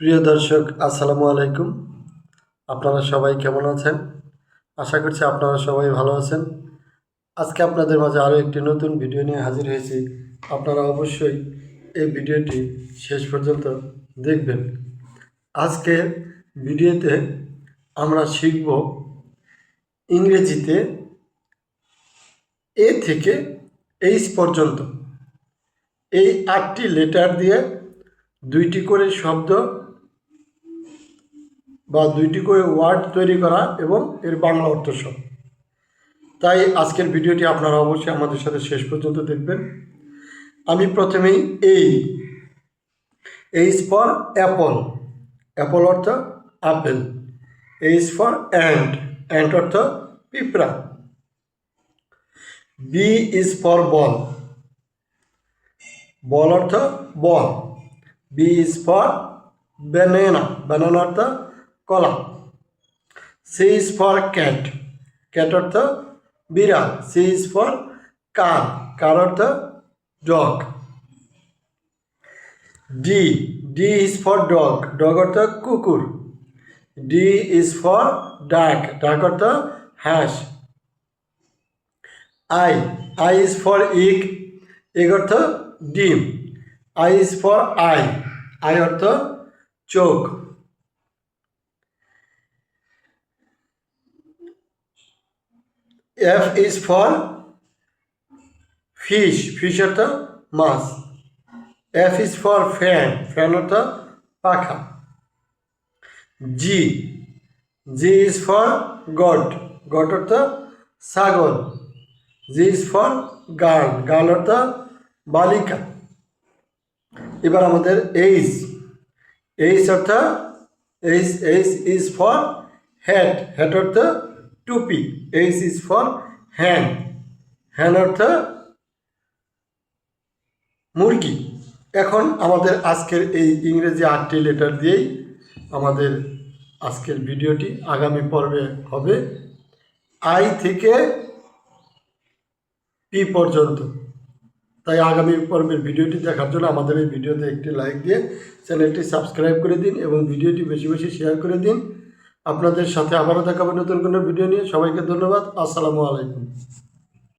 প্রিয় দর্শক আসসালামু আলাইকুম। আপনারা সবাই কেমন আছেন? আশা করছি আপনারা সবাই ভালো আছেন। আজকে আপনাদের মাঝে আরও একটি নতুন ভিডিও নিয়ে হাজির হয়েছি। আপনারা অবশ্যই এই ভিডিওটি শেষ পর্যন্ত দেখবেন। আজকে ভিডিওতে আমরা শিখব ইংরেজিতে এ থেকে এইচ পর্যন্ত এই 8টি লেটার দিয়ে 2টি করে শব্দ বা 2টি করে ওয়ার্ড তৈরি করা এবং এর বাংলা অর্থ সহ। তাই আজকের ভিডিওটি আপনারা অবশ্যই আমাদের সাথে শেষ পর্যন্ত দেখবেন। আমি প্রথমেই এইচ ফর অ্যাপল, অ্যাপল অর্থ apple. H for ant, ant অর্থ পিঁপড়া। B is for ball, ball অর্থ ball. B is for banana, banana অর্থ কলা। C is for cat, cat অর্থ বিড়াল। C is for car, car অর্থ dog. D, D is for dog, dog অর্থ কুকুর। D is for duck, duck অর্থ হাঁস। I, I is for egg, egg অর্থ ডিম। I is for I, eye অর্থ চোখ। F is for fish, fish অর্থ মাছ। F is for fan, fan অর্থ পাখা। G, G is for goat, goat অর্থ ছাগল। G is for girl, girl অর্থ বালিকা। এবার আমাদের এইচ, এইচ অর্থ H, H is for hat, hat অর্থ টুপি। এইচ ইজ ফর হ্যান, হ্যান অর্থ মুরগি। এখন আমাদের আজকের এই ইংরেজি 8টি লেটার দিয়েই আমাদের আজকের ভিডিওটি আগামী পর্বে হবে আই থেকে পি পর্যন্ত। তাই আগামী পর্বের ভিডিওটি দেখার জন্য আমাদের এই ভিডিওতে একটি লাইক দিয়ে চ্যানেলটি সাবস্ক্রাইব করে দিন এবং ভিডিওটি বেশি বেশি শেয়ার করে দিন। আপনাদের সাথে আবারও দেখাবো নতুন কোনো ভিডিও নিয়ে। সবাইকে ধন্যবাদ। আসসালামু আলাইকুম।